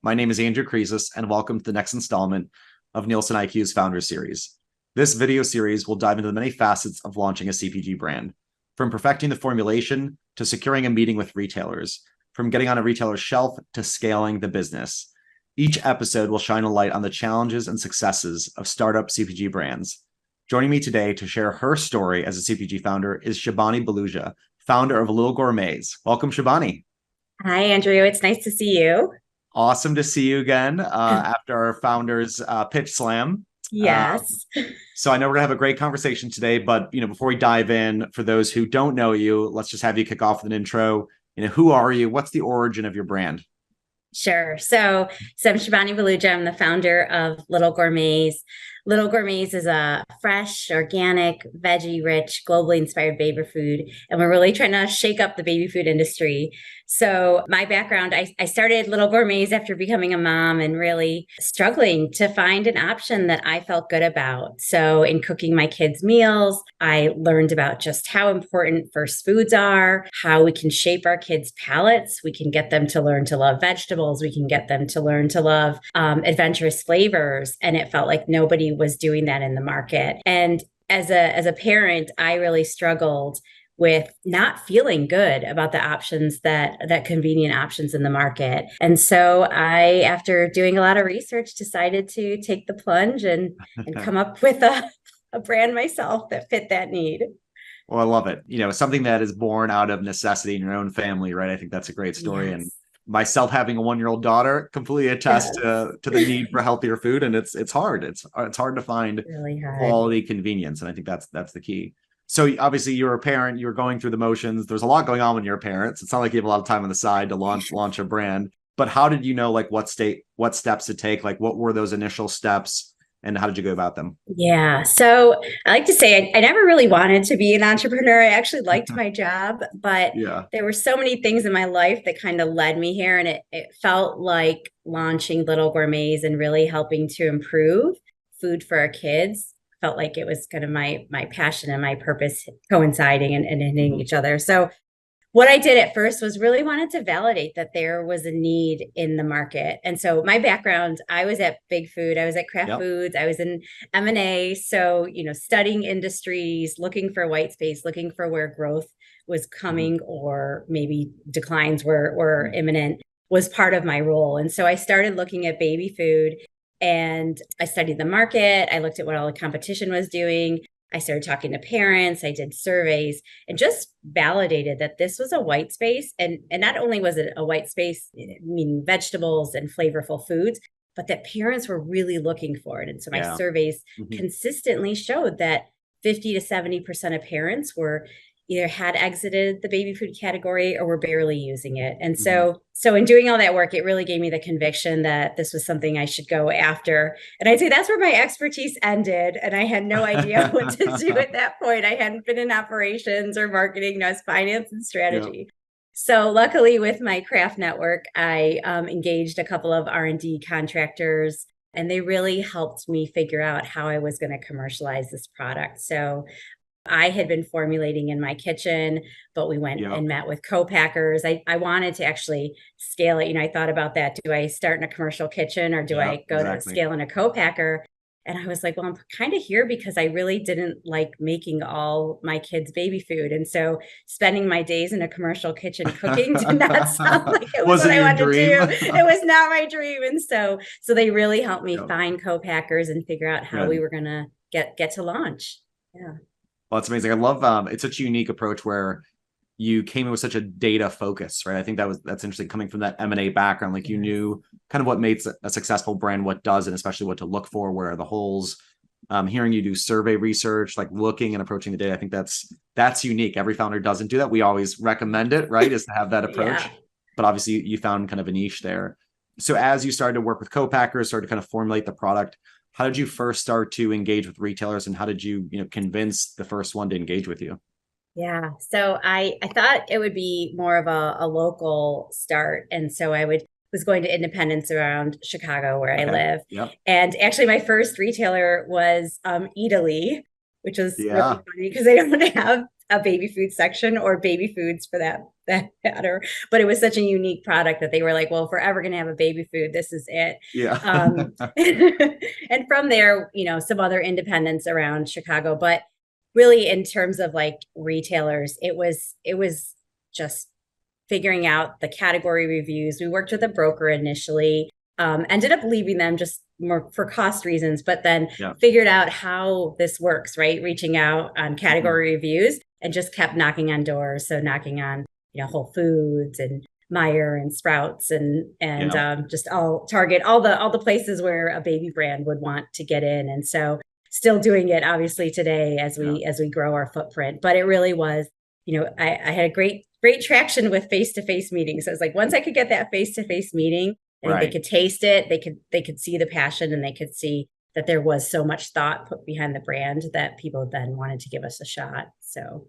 My name is Andrew Kreesis, and welcome to the next installment of Nielsen IQ's Founder Series. This video series will dive into the many facets of launching a CPG brand, from perfecting the formulation to securing a meeting with retailers, from getting on a retailer's shelf to scaling the business. Each episode will shine a light on the challenges and successes of startup CPG brands. Joining me today to share her story as a CPG founder is Shibani Baluja, founder of Lil Gourmets. Welcome, Shibani. Hi, Andrew. It's nice to see you. Awesome to see you again after our founders pitch slam. Yes. So I know we're gonna have a great conversation today, but before we dive in, for those who don't know you, let's just have you kick off with an intro. Who are you? What's the origin of your brand? Sure. So I'm Shibani Baluja. I'm the founder of Lil Gourmets. Lil Gourmets is a fresh, organic, veggie-rich, globally inspired baby food, and we're really trying to shake up the baby food industry. So my background, I started Lil Gourmets after becoming a mom and really struggling to find an option that I felt good about. So in cooking my kids' meals, I learned about just how important first foods are, how we can shape our kids' palates. We can get them to learn to love vegetables. We can get them to learn to love adventurous flavors. And it felt like nobody was doing that in the market. And as a parent, I really struggled with not feeling good about the options that convenient options in the market. And so I, after doing a lot of research, decided to take the plunge and come up with a brand myself that fit that need. Well, I love it. Something that is born out of necessity in your own family, right? I think that's a great story. Yes. And myself having a 1-year-old daughter completely attest Yes. to the need for healthier food. And it's hard. It's hard to find Really hard. quality convenience. And I think that's the key. So obviously you're a parent, you're going through the motions. There's a lot going on when you're parents. It's not like you have a lot of time on the side to launch a brand. But how did you know what steps to take? Like what were those initial steps and how did you go about them? Yeah. So I like to say I never really wanted to be an entrepreneur. I actually liked my job, but Yeah. there were so many things in my life that kind of led me here. And it felt like launching Lil Gourmets and really helping to improve food for our kids felt like it was kind of my passion and my purpose coinciding and hitting each other. So what I did at first was really wanted to validate that there was a need in the market. And so my background, I was at Big Food, I was at Kraft Yep. Foods, I was in M&A. So, studying industries, looking for white space, looking for where growth was coming or maybe declines were imminent was part of my role. And so I started looking at baby food and I studied the market. I looked at what all the competition was doing. I started talking to parents. I did surveys and just validated that this was a white space. And not only was it a white space, meaning vegetables and flavorful foods, but that parents were really looking for it. And so my Yeah. surveys Mhm. consistently showed that 50 to 70% of parents were either had exited the baby food category or were barely using it. And Mhm. so in doing all that work, it really gave me the conviction that this was something I should go after. And I'd say that's where my expertise ended. And I had no idea what to do at that point. I hadn't been in operations or marketing, I was finance and Yeah. strategy. So luckily with my craft network, I engaged a couple of R&D contractors and they really helped me figure out how I was going to commercialize this product. So I had been formulating in my kitchen, but we went Yeah. and met with co-packers. I wanted to actually scale it. I thought about that. Do I start in a commercial kitchen or do Yeah. I go to Exactly. scale in a co-packer? And I was like, well, I'm kind of here because I really didn't like making all my kids' baby food. And so spending my days in a commercial kitchen cooking did not sound like it was Was what it I your wanted to dream? do. It was not my dream. And so they really helped me Yeah. find co-packers and figure out how we Good. were going to get to launch. Yeah. Well, it's amazing. I love it's such a unique approach where you came in with such a data focus, right? I think that's interesting coming from that M&A background. Like you Yes. knew kind of what makes a successful brand, what doesn't, especially what to look for, where are the holes. Hearing you do survey research, like looking and approaching the data, I think that's unique. Every founder doesn't do that. We always recommend it, right? Is to have that Yeah. approach. But obviously you found kind of a niche there. So as you started to work with co-packers, started to kind of formulate the product, how did you first start to engage with retailers and how did you convince the first one to engage with you? Yeah. So I thought it would be more of a local start. And so was going to independents around Chicago where I Okay. live. Yep. And actually my first retailer was Italy, which was really Yeah. funny because they don't have a baby food section or baby foods for that matter. But it was such a unique product that they were like, well, if we're ever going to have a baby food, this is it. Yeah. And from there, some other independents around Chicago, but really in terms of like retailers, it was just figuring out the category reviews. We worked with a broker initially, ended up leaving them just more for cost reasons, but then figured out how this works, right? Reaching out on category reviews and just kept knocking on doors. So knocking on, Whole Foods and Meijer and Sprouts and just all Target, all the places where a baby brand would want to get in. And so still doing it obviously today as we grow our footprint. But it really was, I had a great traction with face-to-face meetings. So it was like, once I could get that face-to-face meeting, and they could taste it, they could see the passion, and they could see that there was so much thought put behind the brand that people then wanted to give us a shot. So,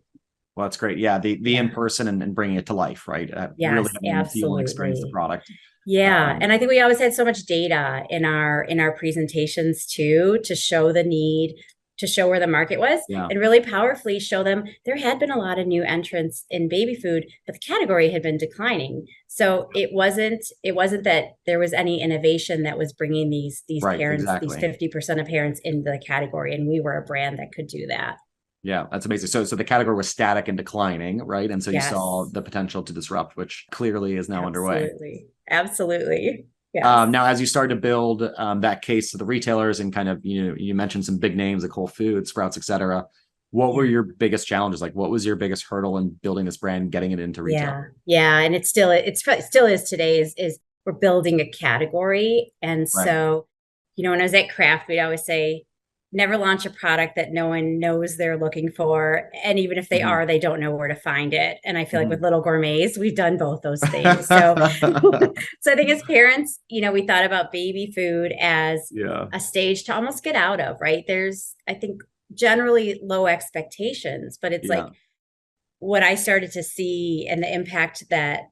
well, that's great. Yeah, the in person and bringing it to life, right? Yes, really absolutely experience the product. Yeah, and I think we always had so much data in our presentations too, to show the need, to show where the market was, and really powerfully show them there had been a lot of new entrants in baby food, but the category had been declining. So it wasn't that there was any innovation that was bringing these parents, these 50% of parents into the category, and we were a brand that could do that. Yeah, that's amazing. So the category was static and declining, right? And so you saw the potential to disrupt, which clearly is now underway. Absolutely. Yes. Now, as you started to build that case to the retailers and kind of, you mentioned some big names like Whole Foods, Sprouts, et cetera. What were your biggest challenges? Like, what was your biggest hurdle in building this brand, getting it into retail? Yeah. And it still is today is we're building a category. And so, when I was at Kraft, we'd always say, never launch a product that no one knows they're looking for. And even if they are, they don't know where to find it. And I feel like with Little Gourmets, we've done both those things. So, so I think as parents, we thought about baby food as a stage to almost get out of, right? There's, I think, generally low expectations, but it's like what I started to see and the impact that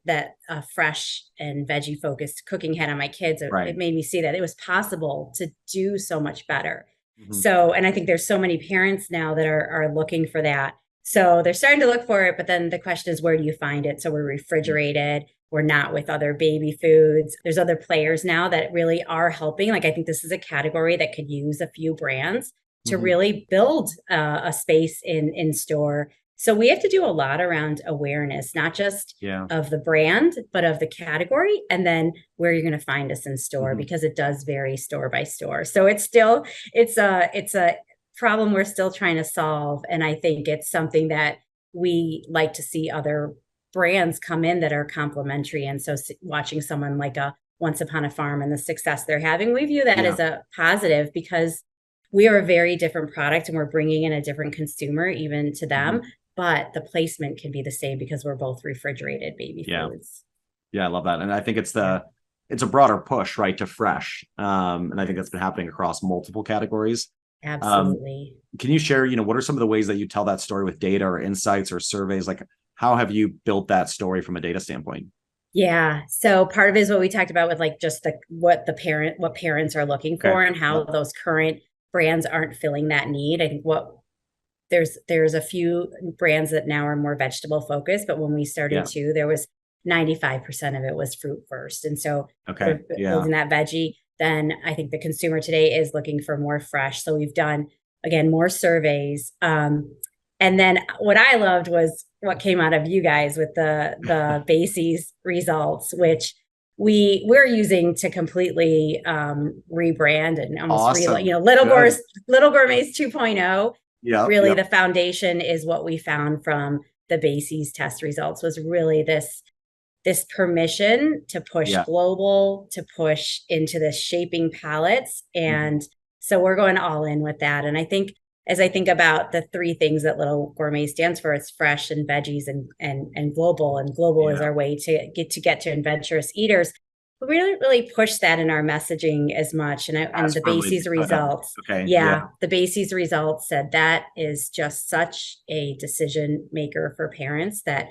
fresh and veggie focused cooking had on my kids, it made me see that it was possible to do so much better. So, and I think there's so many parents now that are looking for that. So they're starting to look for it, but then the question is, where do you find it? So we're refrigerated. We're not with other baby foods. There's other players now that really are helping. Like, I think this is a category that could use a few brands to really build a space in store. So we have to do a lot around awareness, not just of the brand, but of the category, and then where you're going to find us in store, because it does vary store by store. So it's a problem we're still trying to solve. And I think it's something that we like to see other brands come in that are complementary. And so watching someone like a Once Upon a Farm and the success they're having, we view that as a positive, because we are a very different product and we're bringing in a different consumer even to them. But the placement can be the same because we're both refrigerated baby foods. Yeah, I love that. And I think it's a broader push, right, to fresh. And I think that's been happening across multiple categories. Absolutely. Can you share, what are some of the ways that you tell that story with data or insights or surveys? Like, how have you built that story from a data standpoint? Yeah. So part of it is what we talked about with like just what parents are looking for and how those current brands aren't filling that need. I think there's a few brands that now are more vegetable focused, but when we started there was 95% of it was fruit first. And so building that veggie, then I think the consumer today is looking for more fresh. So we've done, again, more surveys. And then what I loved was what came out of you guys with the Bases results, which we're using to completely rebrand and almost Little Gourmets 2.0. The foundation is what we found from the Bases test results, was really this permission to push global, to push into the shaping palettes. And so we're going all in with that. And I think, as I think about the three things that Little Gourmet stands for, it's fresh and veggies and global. And global is our way to get to adventurous eaters. But we don't really push that in our messaging as much. And the Bases results, the Bases results said that is just such a decision maker for parents that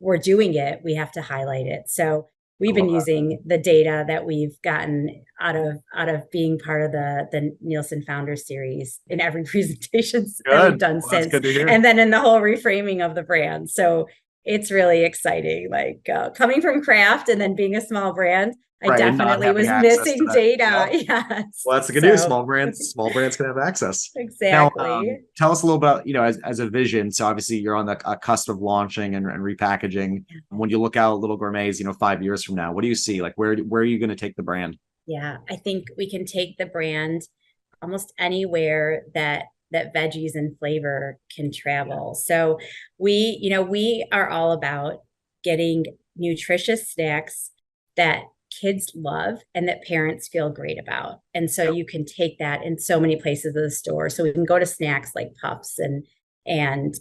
we're doing it. We have to highlight it. So I we've been love that. using the data that we've gotten out of being part of the Nielsen Founder Series in every presentation that we've Good. done Well, that's since, good to hear. and then in the whole reframing of the brand. So it's really exciting. Like coming from Kraft and then being a small brand, I Right, and not definitely having was access to missing that. data. Yep. Yes. Well, that's the good news. So Small brands can have access. Now, exactly. tell us a little about, as a vision. So obviously you're on the cusp of launching and repackaging. When you look out Little Gourmets, 5 years from now, what do you see? Like where are you going to take the brand? Yeah, I think we can take the brand almost anywhere that veggies and flavor can travel. So we are all about getting nutritious snacks that kids love and that parents feel great about. And so Yep. you can take that in so many places of the store. So we can go to snacks like puffs and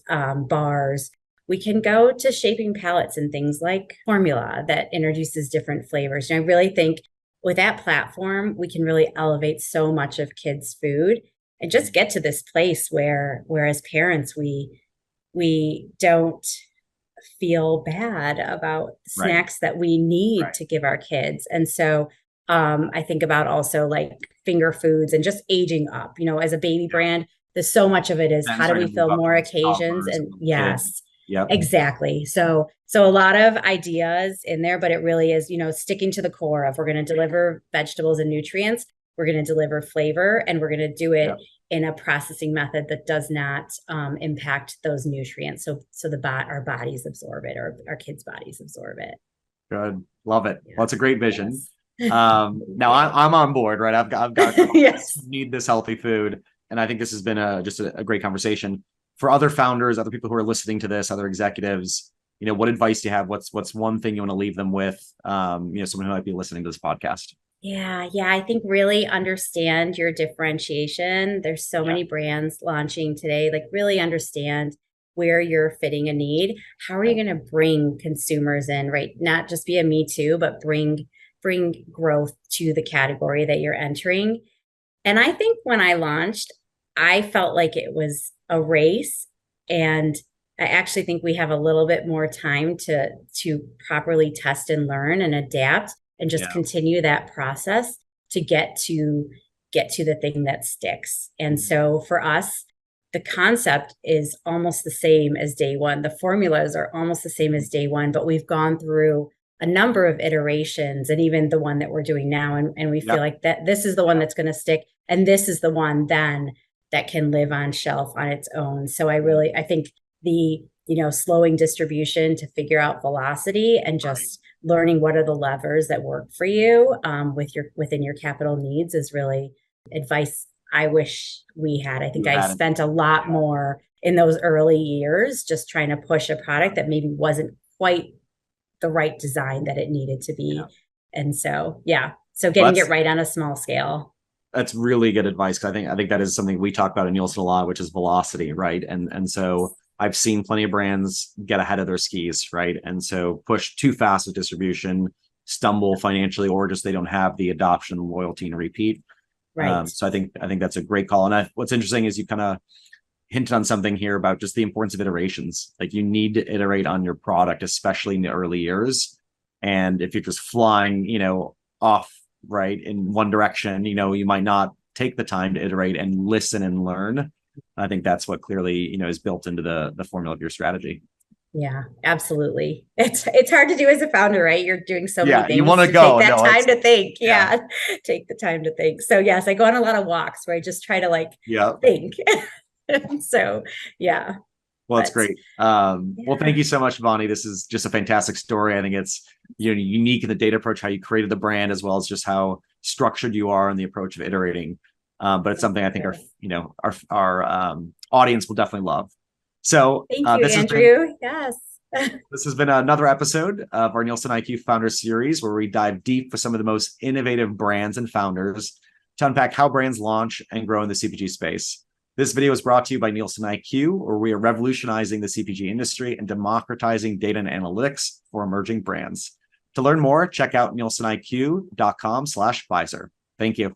bars. We can go to shaping palettes and things like formula that introduces different flavors. And I really think with that platform, we can really elevate so much of kids' food and just get to this place where as parents we don't feel bad about Right. snacks that we need Right. to give our kids. And so I think about also like finger foods and just aging up, as a baby Yep. brand, there's so much of it is Then how do we starting to move fill up more towards occasions? toddlers And and kids. yes, Yep. exactly. So a lot of ideas in there, but it really is, sticking to the core of we're going to deliver vegetables and nutrients, we're going to deliver flavor, and we're going to do it Yep. in a processing method that does not impact those nutrients. So our bodies absorb it, or our kids' bodies absorb it. Good. Love it. Yeah. Well, it's a great vision. Yes. Now I'm on board, right? I've got Yes. need this healthy food. And I think this has been just a great conversation. For other founders, other people who are listening to this, other executives, what advice do you have? What's one thing you want to leave them with? Someone who might be listening to this podcast. Yeah, I think really understand your differentiation. There's so Yeah. many brands launching today. Like really understand where you're fitting a need. How are you going to bring consumers in, right? Not just be a me too, but bring growth to the category that you're entering. And I think when I launched, I felt like it was a race, and I actually think we have a little bit more time to properly test and learn and adapt and just Yeah. continue that process to get to the thing that sticks. And so for us, the concept is almost the same as day one. The formulas are almost the same as day one, but we've gone through a number of iterations, and even the one that we're doing now. And we feel Yep. like that this is the one that's going to stick. And this is the one then that can live on shelf on its own. So I think the, slowing distribution to figure out velocity and just learning what are the levers that work for you within your capital needs is really advice I wish we had. I think I spent a lot more in those early years just trying to push a product that maybe wasn't quite the right design that it needed to be. Yeah. And so, so getting it right on a small scale. That's really good advice, because I think that is something we talk about in Nielsen a lot, which is velocity, right? And so I've seen plenty of brands get ahead of their skis, right? And so push too fast with distribution, stumble financially, or just they don't have the adoption, loyalty, and repeat. Right. So I think that's a great call. And what's interesting is you kind of hinted on something here about just the importance of iterations. Like you need to iterate on your product, especially in the early years. And if you're just flying, off right in one direction, you might not take the time to iterate and listen and learn. I think that's what clearly, is built into the formula of your strategy. Yeah, absolutely. It's hard to do as a founder, right? You're doing so many things. You want to go. Take that time to think. Yeah. Take the time to think. So yes, I go on a lot of walks where I just try to think. So yeah. Well, it's great. Well, thank you so much, Shibani. This is just a fantastic story. I think it's unique in the data approach, how you created the brand, as well as just how structured you are in the approach of iterating. But it's something I think our audience will definitely love. So thank you, Andrew. Yes. This has been another episode of our Nielsen IQ Founder Series, where we dive deep with some of the most innovative brands and founders to unpack how brands launch and grow in the CPG space. This video is brought to you by Nielsen IQ, where we are revolutionizing the CPG industry and democratizing data and analytics for emerging brands. To learn more, check out nielseniq.com/Pfizer. Thank you.